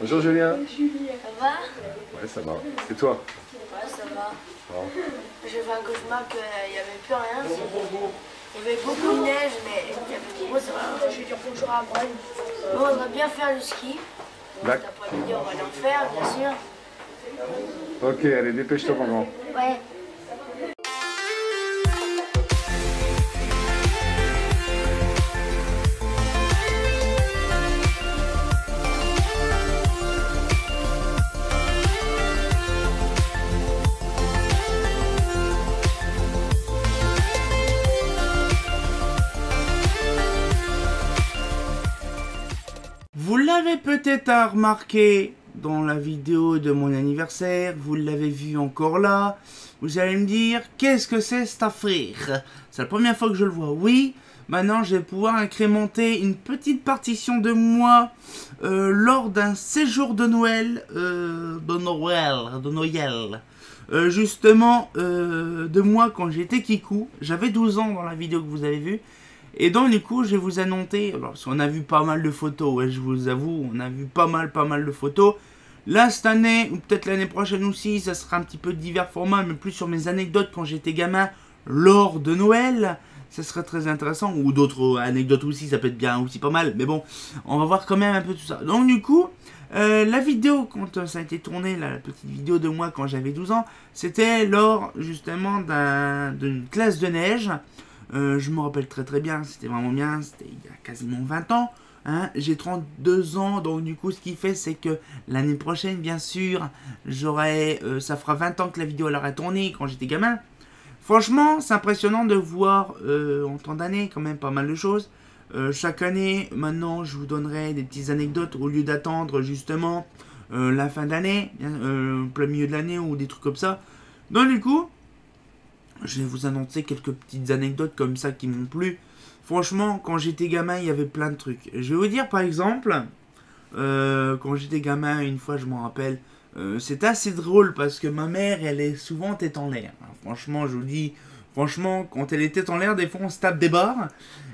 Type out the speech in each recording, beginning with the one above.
Bonjour Julien. Ça va? Ouais, ça va. Et toi? Ouais, ça va. Bon. J'ai fait un cauchemar qu'il n'y avait plus rien. Il y avait beaucoup de neige, mais il y avait trop de... J'ai dit bonjour à Brune. Bon, on va bien faire le ski. Bon, cet après-midi, on va l'en faire, bien sûr. Ok, allez, dépêche-toi, mon grand. Ouais. Vous l'avez peut-être remarqué dans la vidéo de mon anniversaire, vous l'avez vu encore là, vous allez me dire, qu'est-ce que c'est cette affaire? C'est la première fois que je le vois, oui. Maintenant, je vais pouvoir incrémenter une petite partition de moi lors d'un séjour de Noël, justement, de moi quand j'étais Kikou. J'avais 12 ans dans la vidéo que vous avez vue. Et donc du coup je vais vous annoncer, alors parce qu'on a vu pas mal de photos, ouais, je vous avoue, on a vu pas mal de photos. Là cette année, ou peut-être l'année prochaine aussi, ça sera un petit peu de divers formats, mais plus sur mes anecdotes quand j'étais gamin lors de Noël. Ça serait très intéressant, ou d'autres anecdotes aussi, ça peut être bien aussi pas mal, mais bon, on va voir quand même un peu tout ça. Donc du coup, la vidéo, quand ça a été tourné, la petite vidéo de moi quand j'avais 12 ans, c'était lors justement d'une classe de neige. Je me rappelle très bien, c'était vraiment bien, c'était il y a quasiment 20 ans, hein. J'ai 32 ans, donc du coup ce qui fait c'est que l'année prochaine bien sûr, j'aurai, ça fera 20 ans que la vidéo elle aura tourné quand j'étais gamin. Franchement c'est impressionnant de voir en temps d'années quand même pas mal de choses. Chaque année maintenant je vous donnerai des petites anecdotes au lieu d'attendre justement la fin d'année, plein milieu de l'année ou des trucs comme ça. Donc du coup, je vais vous annoncer quelques petites anecdotes comme ça qui m'ont plu. Franchement, quand j'étais gamin, il y avait plein de trucs. Je vais vous dire par exemple, quand j'étais gamin, une fois je m'en rappelle, c'était assez drôle parce que ma mère, elle est souvent tête en l'air. Franchement, je vous dis, franchement, quand elle est tête en l'air, des fois on se tape des barres.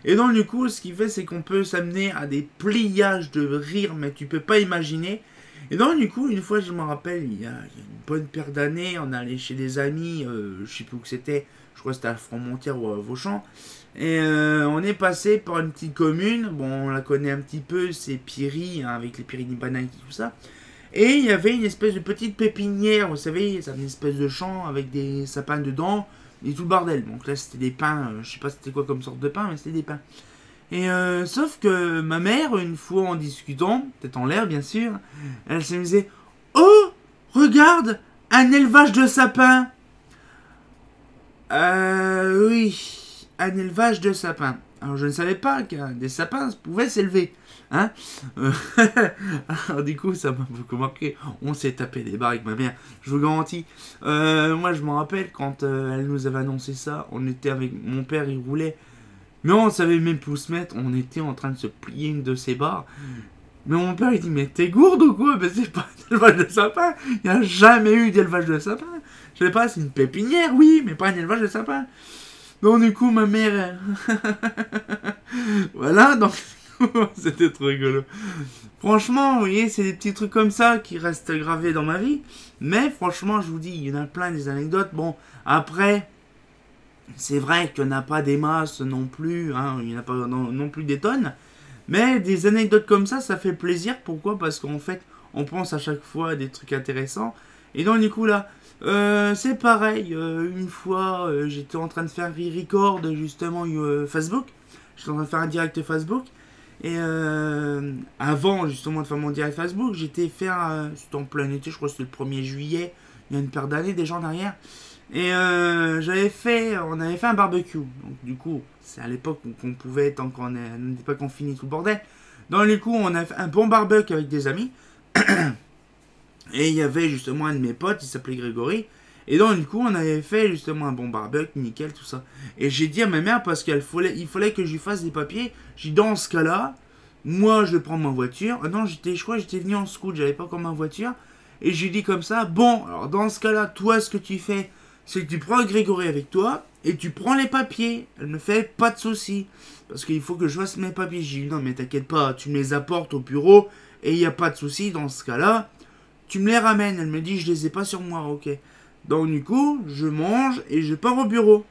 Et donc du coup, ce qui fait, c'est qu'on peut s'amener à des pliages de rire, mais tu peux pas imaginer. Et donc du coup, une fois je me rappelle, il y a une bonne paire d'années, on allait chez des amis, je sais plus où c'était, je crois que c'était à Fromontière ou à Vauchamp. Et on est passé par une petite commune, bon on la connaît un petit peu, c'est Piry, hein, avec les Pyrénées-Bananes et tout ça. Et il y avait une espèce de petite pépinière, vous savez, ça avait une espèce de champ avec des sapins dedans, et tout le bordel. Donc là c'était des pins, je sais pas c'était quoi comme sorte de pain, mais c'était des pins. Et sauf que ma mère, une fois en discutant, peut-être en l'air bien sûr, elle se disait « Oh, regarde, un élevage de sapins !» Oui, un élevage de sapins. Alors je ne savais pas qu'un des sapins pouvaient s'élever. Hein. Alors du coup ça m'a beaucoup marqué. On s'est tapé des barres avec ma mère, je vous garantis. Moi je me rappelle quand elle nous avait annoncé ça, on était avec mon père, il roulait. Mais on savait même plus où se mettre, on était en train de se plier une de ces barres. Mais mon père il dit, mais t'es gourde ou quoi? Mais c'est pas un élevage de sapin, il n'y a jamais eu d'élevage de sapin. Je sais pas, c'est une pépinière, oui, mais pas un élevage de sapin. Donc du coup ma mère, voilà, donc c'était trop rigolo. Franchement, vous voyez, c'est des petits trucs comme ça qui restent gravés dans ma vie. Mais franchement, je vous dis, il y en a plein des anecdotes. Bon, après... C'est vrai qu'il n'y en a pas des masses non plus, hein, il n'y en a pas non plus des tonnes, mais des anecdotes comme ça fait plaisir. Pourquoi? Parce qu'en fait, on pense à chaque fois à des trucs intéressants. Et donc du coup là, c'est pareil, une fois, j'étais en train de faire un record justement Facebook, j'étais en train de faire un direct Facebook, et avant justement de faire mon direct Facebook, j'étais faire, c'était en plein été, je crois que c'était le 1er juillet, il y a une paire d'années déjà en arrière. Et on avait fait un barbecue. Donc du coup, c'est à l'époque où on pouvait, tant qu'on n'était pas confiné tout le bordel. Donc du coup, on a fait un bon barbecue avec des amis. Et il y avait justement un de mes potes, il s'appelait Grégory. Et donc du coup, on avait fait justement un bon barbecue, nickel, tout ça. Et j'ai dit à ma mère, parce qu'il fallait que je lui fasse des papiers. J'ai dit, dans ce cas-là, moi je vais prendre ma voiture. Ah non, je crois que j'étais venu en scout, j'avais pas comme ma voiture. Et j'ai dit comme ça, bon, alors dans ce cas-là, toi, ce que tu fais, c'est que tu prends Grégory avec toi et tu prends les papiers. Elle me fait pas de soucis. Parce qu'il faut que je fasse mes papiers. J'ai dit non mais t'inquiète pas, tu me les apportes au bureau Et il n'y a pas de souci, dans ce cas-là, tu me les ramènes. Elle me dit, je les ai pas sur moi, ok. Donc du coup, je mange et je pars au bureau.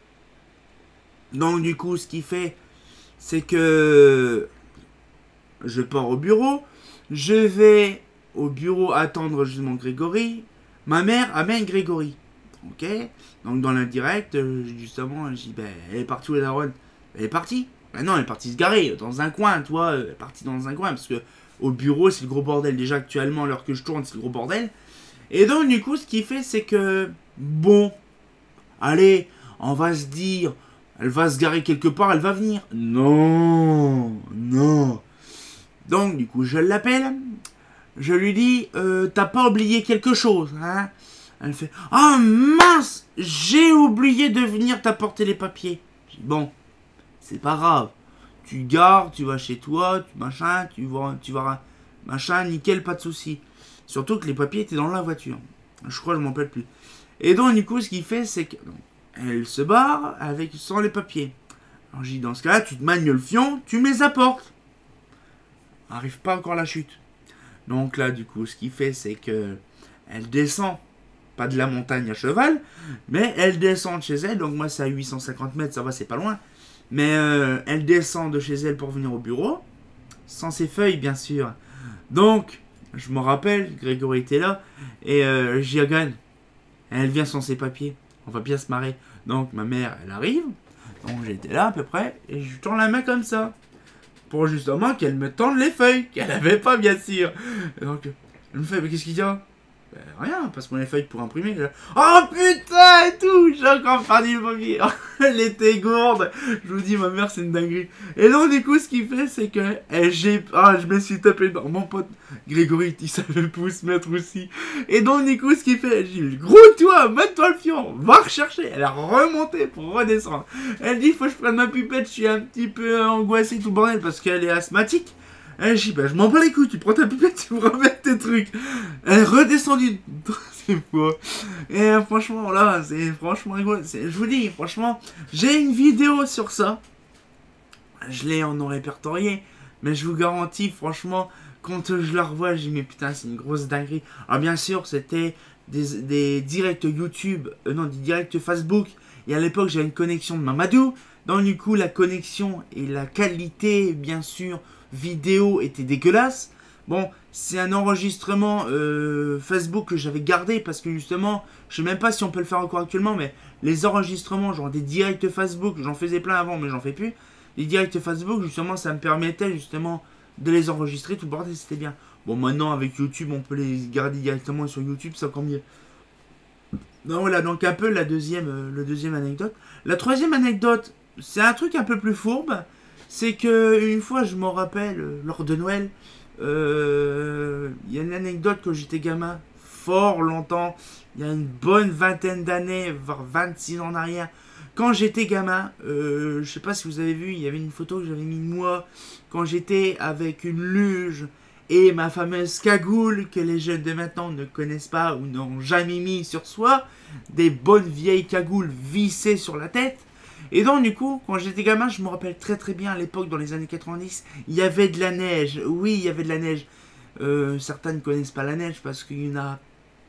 Donc du coup, ce qui fait, c'est que je pars au bureau. Je vais au bureau attendre justement Grégory. Ma mère amène Grégory. Ok. Donc dans l'indirect, justement, je dis, ben, elle est partie où la daronne? Elle est partie. Ben non, elle est partie se garer dans un coin, toi. Elle est partie dans un coin parce que au bureau, c'est le gros bordel. Déjà actuellement, à l'heure que je tourne, c'est le gros bordel. Et donc du coup, ce qui fait, c'est que bon, allez, on va se dire, elle va se garer quelque part, elle va venir. Non, non. Donc du coup, je l'appelle. Je lui dis, t'as pas oublié quelque chose, hein? Elle fait, ah mince, j'ai oublié de venir t'apporter les papiers. Je dis, bon, c'est pas grave. Tu gares, tu vas chez toi, tu machin, tu vas machin, nickel, pas de souci. Surtout que les papiers étaient dans la voiture. Je crois, je m'en rappelle plus. Et donc, du coup, ce qu'il fait, c'est qu'elle se barre sans les papiers. Alors, j'ai dit, dans ce cas-là, tu te magnes le fion, tu me les apportes. Arrive pas encore la chute. Donc là, du coup, ce qu'il fait, c'est que elle descend, pas de la montagne à cheval, mais elle descend de chez elle. Donc moi, c'est à 850 mètres, ça va, c'est pas loin. Mais elle descend de chez elle pour venir au bureau, sans ses feuilles, bien sûr. Donc, je me rappelle, Grégory était là, et j'y gagne. Elle vient sans ses papiers, on va bien se marrer. Donc ma mère, elle arrive, donc j'étais là à peu près, et je lui tends la main comme ça. Pour justement qu'elle me tende les feuilles, qu'elle avait pas bien sûr. Et donc, elle me fait, mais qu'est-ce qu'il y a? Ben, rien, parce qu'on a les feuilles pour imprimer. Oh putain et tout, j'ai encore perdu le papier. Elle était gourde. Je vous dis, ma mère, c'est une dinguerie. Et donc, du coup, ce qu'il fait, c'est que je me suis tapé dans mon pote Grégory, il savait pas où se mettre aussi. Et donc, du coup, ce qu'il fait, j'ai dit, gros, toi, mets-toi le fion, va rechercher. Elle a remonté pour redescendre. Elle dit, faut que je prenne ma pipette, je suis un petit peu angoissé, tout bordel, parce qu'elle est asthmatique. Elle dit, bah, je m'en bats les couilles, tu prends ta pipette, tu me remets tes trucs. Elle est redescendue. C'est fou. Et franchement, là, c'est franchement rigolo. Je vous dis, franchement, j'ai une vidéo sur ça. Je l'ai en non répertorié. Mais je vous garantis, franchement, quand je la revois, je dis, mais putain, c'est une grosse dinguerie. Alors, bien sûr, c'était des directs YouTube, non, des directs Facebook. Et à l'époque, j'avais une connexion de Mamadou. Donc, du coup, la connexion et la qualité, bien sûr, vidéo était dégueulasse. Bon, c'est un enregistrement Facebook que j'avais gardé parce que justement, je sais même pas si on peut le faire encore actuellement, mais les enregistrements, genre des directs Facebook, j'en faisais plein avant, mais j'en fais plus. Les directs Facebook, justement, ça me permettait justement de les enregistrer, tout le bordel, c'était bien. Bon, maintenant, avec YouTube, on peut les garder directement sur YouTube, c'est encore mieux. Donc voilà, donc un peu le deuxième anecdote. La troisième anecdote, c'est un truc un peu plus fourbe. C'est que une fois, je m'en rappelle, lors de Noël, il y a une anecdote quand j'étais gamin, fort longtemps, il y a une bonne vingtaine d'années, voire 26 ans en arrière. Quand j'étais gamin, je sais pas si vous avez vu, il y avait une photo que j'avais mis de moi, quand j'étais avec une luge et ma fameuse cagoule que les jeunes de maintenant ne connaissent pas ou n'ont jamais mis sur soi, des bonnes vieilles cagoules vissées sur la tête. Et donc du coup, quand j'étais gamin, je me rappelle très très bien à l'époque, dans les années 90, il y avait de la neige. Oui, il y avait de la neige. Certains ne connaissent pas la neige parce qu'il y en a un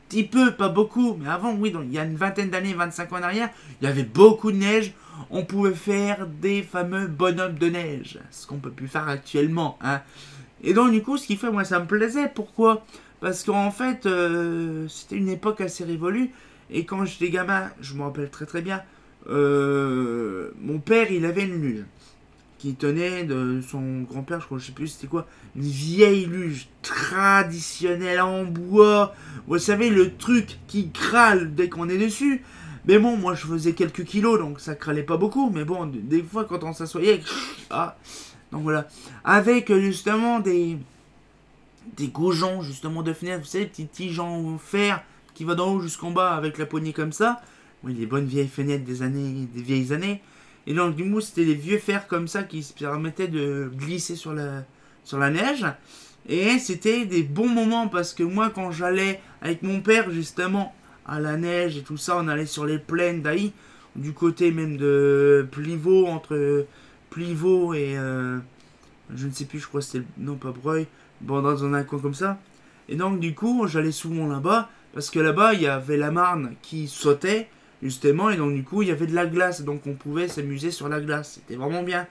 petit peu, pas beaucoup. Mais avant, oui, donc, il y a une vingtaine d'années, 25 ans en arrière, il y avait beaucoup de neige. On pouvait faire des fameux bonhommes de neige. Ce qu'on peut plus faire actuellement. Hein. Et donc du coup, ce qui fait, moi, ça me plaisait. Pourquoi? Parce qu'en fait, c'était une époque assez révolue. Et quand j'étais gamin, je me rappelle très très bien, mon père, il avait une luge qui tenait de son grand-père, je crois, je sais plus c'était quoi, une vieille luge traditionnelle en bois. Vous savez, le truc qui crale dès qu'on est dessus. Mais bon, moi je faisais quelques kilos, donc ça cralait pas beaucoup. Mais bon, des fois quand on s'assoyait, ah, donc voilà, avec justement des goujons justement de fenêtre, vous savez, petits tiges en fer qui va d'en haut jusqu'en bas avec la poignée comme ça. Oui, les bonnes vieilles fenêtres des vieilles années. Et donc, du coup, c'était les vieux fers comme ça qui se permettaient de glisser sur la neige. Et c'était des bons moments parce que moi, quand j'allais avec mon père, justement, à la neige et tout ça, on allait sur les plaines d'Aï, du côté même de Pliveau, entre Pliveau et... je ne sais plus, je crois que c'était... Non, pas Breuil. bon, dans un coin comme ça. Et donc du coup, j'allais souvent là-bas, parce que là-bas, il y avait la Marne qui sautait, justement, et donc du coup, il y avait de la glace, donc on pouvait s'amuser sur la glace. C'était vraiment bien.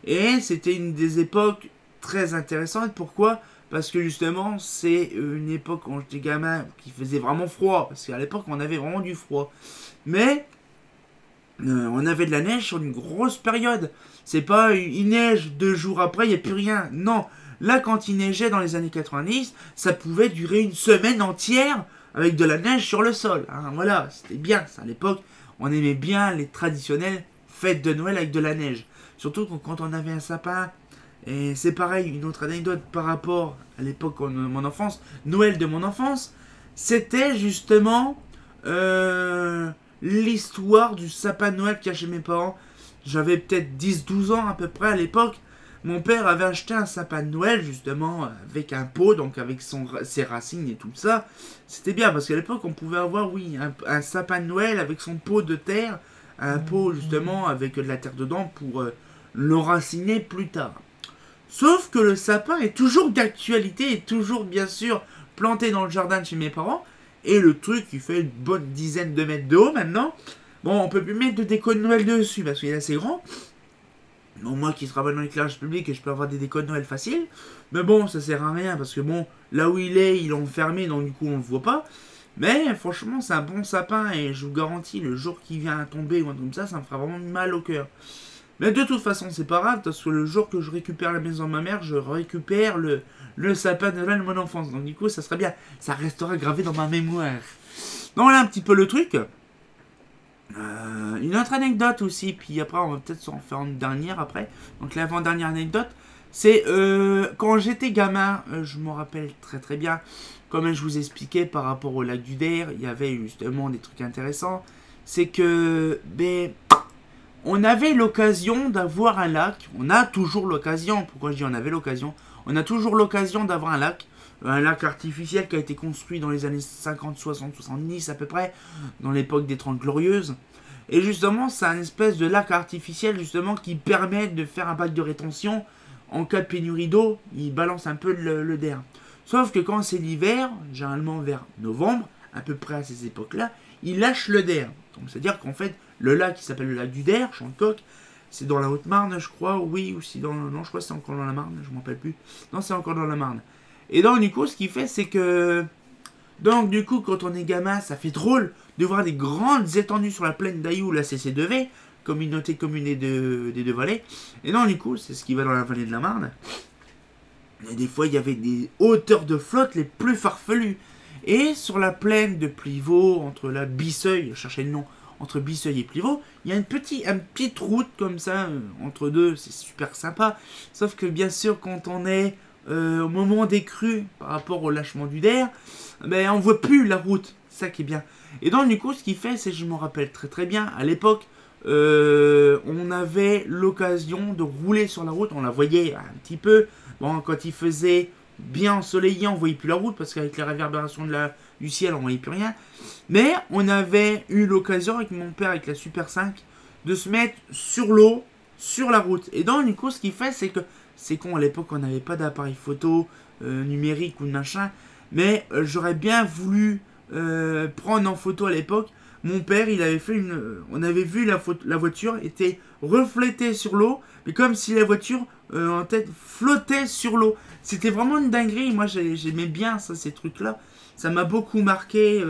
Et c'était une des époques très intéressantes. Pourquoi? Parce que justement, c'est une époque quand j'étais gamin qui faisait vraiment froid. Parce qu'à l'époque, on avait vraiment du froid. Mais on avait de la neige sur une grosse période. C'est pas il neige 2 jours après, il n'y a plus rien. Non. Là, quand il neigeait dans les années 90, ça pouvait durer une semaine entière avec de la neige sur le sol. Hein, voilà, c'était bien. À l'époque, on aimait bien les traditionnelles fêtes de Noël avec de la neige. Surtout quand on avait un sapin. Et c'est pareil, une autre anecdote par rapport à l'époque de mon enfance, Noël de mon enfance, c'était justement l'histoire du sapin de Noël qu'il y a chez mes parents. J'avais peut-être 10-12 ans à peu près à l'époque. Mon père avait acheté un sapin de Noël justement avec un pot, donc avec ses racines et tout ça. C'était bien parce qu'à l'époque on pouvait avoir, oui, un sapin de Noël avec son pot de terre, un pot justement avec de la terre dedans pour l'enraciner plus tard. Sauf que le sapin est toujours d'actualité, est toujours bien sûr planté dans le jardin de chez mes parents. Et le truc, il fait une bonne dizaine de mètres de haut maintenant. Bon, on peut plus mettre de déco de Noël dessus parce qu'il est assez grand. Bon, moi qui travaille dans l'éclairage public, je peux avoir des décos de Noël faciles. Mais bon, ça sert à rien parce que bon, là où il est enfermé, donc du coup on le voit pas. Mais franchement, c'est un bon sapin et je vous garantis, le jour qu'il vient à tomber ou un truc comme ça me fera vraiment mal au cœur. Mais de toute façon, c'est pas grave, parce que le jour que je récupère la maison de ma mère, je récupère le sapin de Noël de mon enfance. Donc du coup, ça serait bien. Ça restera gravé dans ma mémoire. Donc voilà un petit peu le truc. Une autre anecdote aussi, puis après, on va peut-être s'en faire une dernière après. Donc l'avant-dernière anecdote, c'est quand j'étais gamin, je me rappelle très très bien, comme je vous expliquais par rapport au lac du Der, il y avait justement des trucs intéressants. C'est que... on avait l'occasion d'avoir un lac, on a toujours l'occasion, pourquoi je dis on avait l'occasion, on a toujours l'occasion d'avoir un lac artificiel qui a été construit dans les années 50, 60, 70 à peu près, dans l'époque des 30 Glorieuses. Et justement, c'est un espèce de lac artificiel justement qui permet de faire un bac de rétention en cas de pénurie d'eau, il balance un peu le Der. Sauf que quand c'est l'hiver, généralement vers novembre, à peu près à ces époques-là, il lâche le Der. Donc c'est-à-dire qu'en fait, le lac qui s'appelle le lac du Der, Chantecoq, c'est dans la Haute-Marne, je crois, oui, ou si dans... Non, je crois que c'est encore dans la Marne, je m'en rappelle plus. Non, c'est encore dans la Marne. Et donc, du coup, ce qu'il fait, c'est que... Donc, du coup, quand on est gamin, ça fait drôle de voir des grandes étendues sur la plaine d'Ailloux, la CC2V, communauté commune des deux vallées. Et donc, du coup, c'est ce qui va dans la vallée de la Marne. Et des fois, il y avait des hauteurs de flotte les plus farfelues. Et sur la plaine de Plivaux, entre la Bisseuil, je cherchais le nom, entre Bisseuil et Plivaux, il y a une petite route comme ça, entre deux, c'est super sympa. Sauf que bien sûr, quand on est au moment des crues, par rapport au lâchement du Der, ben, on voit plus la route, c'est ça qui est bien. Et donc du coup, ce qu'il fait, c'est, je me rappelle très très bien, à l'époque, on avait l'occasion de rouler sur la route, on la voyait un petit peu, bon, quand il faisait bien ensoleillé, on voyait plus la route, parce qu'avec les réverbérations du ciel, on voyait plus rien. Mais on avait eu l'occasion avec mon père, avec la Super 5, de se mettre sur l'eau, sur la route. Et donc du coup, ce qu'il fait, c'est que, c'est con, à l'époque, on n'avait pas d'appareil photo numérique ou de machin, mais j'aurais bien voulu prendre en photo à l'époque. Mon père, il avait fait on avait vu la voiture était reflétée sur l'eau, mais comme si la voiture en tête flottait sur l'eau. C'était vraiment une dinguerie. Moi, j'aimais bien ça, ces trucs-là. Ça m'a beaucoup marqué.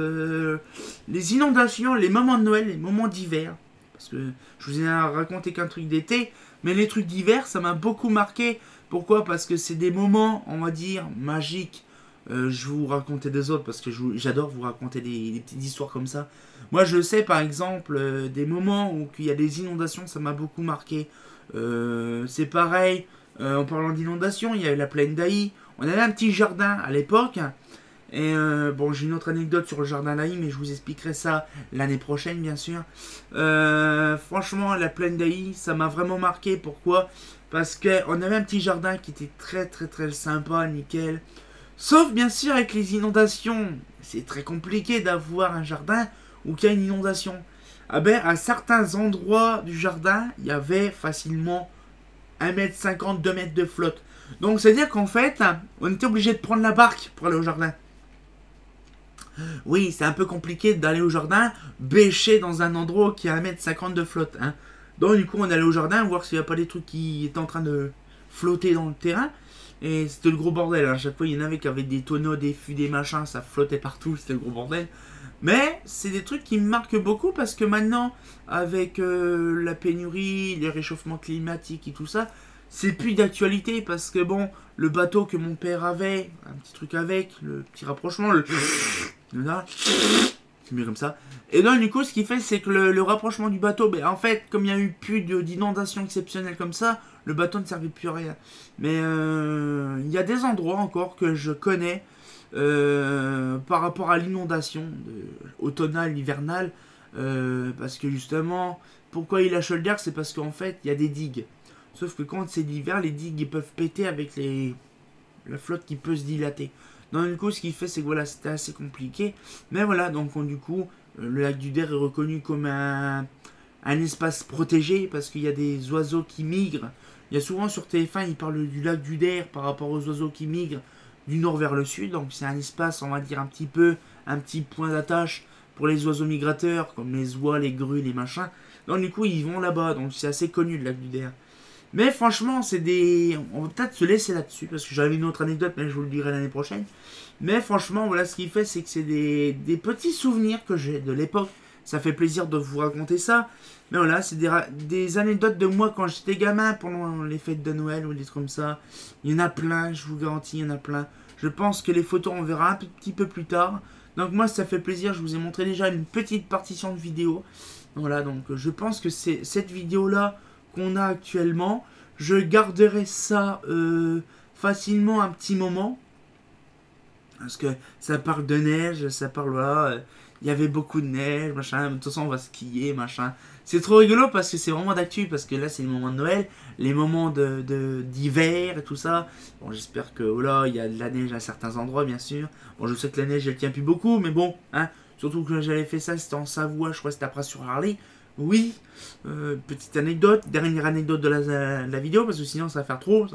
Les inondations, les moments de Noël, les moments d'hiver. Parce que je vous ai raconté qu'un truc d'été, mais les trucs d'hiver, ça m'a beaucoup marqué. Pourquoi? Parce que c'est des moments, on va dire, magiques. Je vous racontais des autres parce que j'adore vous raconter des petites histoires comme ça. Moi, je sais par exemple des moments où il y a des inondations, ça m'a beaucoup marqué. C'est pareil, en parlant d'inondations, il y avait la plaine d'Ailly. On avait un petit jardin à l'époque. Et bon, j'ai une autre anecdote sur le jardin d'Ailly, mais je vous expliquerai ça l'année prochaine, bien sûr. Franchement, la plaine d'Ailly, ça m'a vraiment marqué. Pourquoi? Parce qu'on avait un petit jardin qui était très très très sympa, nickel. Sauf bien sûr avec les inondations. C'est très compliqué d'avoir un jardin où il y a une inondation. Ah ben, à certains endroits du jardin, il y avait facilement 1,50 m, 2 mètres de flotte. Donc c'est-à-dire qu'en fait, on était obligé de prendre la barque pour aller au jardin. Oui, c'est un peu compliqué d'aller au jardin, bêcher dans un endroit qui a 1,50 m de flotte. Hein. Donc du coup, on allait au jardin, voir s'il n'y a pas des trucs qui étaient en train de flotter dans le terrain. Et c'était le gros bordel. À chaque fois, il y en avait qui avaient des tonneaux, des fûts, des machins, ça flottait partout, c'était le gros bordel. Mais c'est des trucs qui me marquent beaucoup parce que maintenant, avec la pénurie, les réchauffements climatiques et tout ça, c'est plus d'actualité parce que bon, le bateau que mon père avait, un petit truc avec, le petit rapprochement, c'est mieux comme ça. Et donc du coup, ce qui fait, c'est que le rapprochement du bateau, ben, en fait, comme il n'y a eu plus d'inondations exceptionnelles comme ça, le bateau ne servait plus à rien. Mais il y a des endroits encore que je connais par rapport à l'inondation automnale, hivernale, parce que justement, pourquoi il a shoulder, c'est parce qu'en fait, il y a des digues. Sauf que quand c'est l'hiver, les digues ils peuvent péter avec la flotte qui peut se dilater. Donc du coup, ce qui fait, c'est que voilà, c'était assez compliqué. Mais voilà, donc du coup, le lac du Der est reconnu comme un espace protégé parce qu'il y a des oiseaux qui migrent. Il y a souvent sur TF1, ils parlent du lac du Der par rapport aux oiseaux qui migrent du nord vers le sud. Donc c'est un espace, on va dire, un petit point d'attache pour les oiseaux migrateurs, comme les oies, les grues, les machins. Donc du coup, ils vont là-bas. Donc c'est assez connu, le lac du Der. Mais franchement, c'est des... On va peut-être se laisser là-dessus, parce que j'avais une autre anecdote, mais je vous le dirai l'année prochaine. Mais franchement, voilà, ce qu'il fait, c'est que c'est des petits souvenirs que j'ai de l'époque. Ça fait plaisir de vous raconter ça. Mais voilà, c'est des anecdotes de moi quand j'étais gamin, pendant les fêtes de Noël ou des trucs comme ça. Il y en a plein, je vous garantis, il y en a plein. Je pense que les photos, on verra un petit peu plus tard. Donc moi, ça fait plaisir, je vous ai montré déjà une petite partition de vidéo. Voilà, donc je pense que c'est cette vidéo-là qu'on a actuellement, je garderai ça facilement un petit moment parce que ça parle de neige, ça parle voilà, il y avait beaucoup de neige, machin, de toute façon on va skier, machin. C'est trop rigolo parce que c'est vraiment d'actu, parce que là c'est le moment de Noël, les moments d'hiver et tout ça. Bon, j'espère que voilà, il y a de la neige à certains endroits bien sûr. Bon, je sais que la neige elle tient plus beaucoup, mais bon, hein, surtout que j'avais fait ça, c'était en Savoie, je crois que c'était après sur Harley. Oui, petite anecdote, dernière anecdote de la vidéo, parce que sinon ça va faire trop,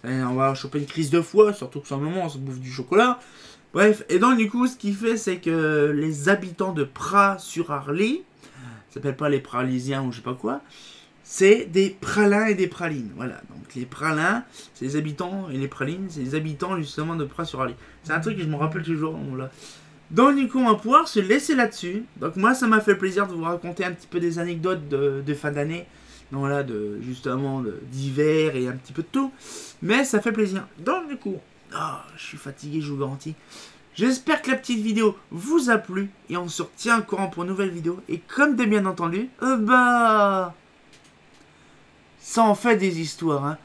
on va choper une crise de foie, surtout que sur le moment on se bouffe du chocolat. Bref, et donc du coup ce qu'il fait, c'est que les habitants de Pras-sur-Arly, ça s'appelle pas les Pralysiens ou je sais pas quoi, c'est des pralins et des pralines, voilà. Donc les pralins, c'est les habitants, et les pralines, c'est les habitants justement de Pras-sur-Arly. C'est un truc que je me rappelle toujours, voilà. Donc du coup on va pouvoir se laisser là-dessus. Donc moi ça m'a fait plaisir de vous raconter un petit peu des anecdotes de fin d'année. Donc voilà, justement d'hiver et un petit peu de tout. Mais ça fait plaisir. Donc du coup, je suis fatigué, je vous garantis. J'espère que la petite vidéo vous a plu. Et on se retient au courant pour une nouvelle vidéo. Et comme de bien entendu, ça en fait des histoires, hein.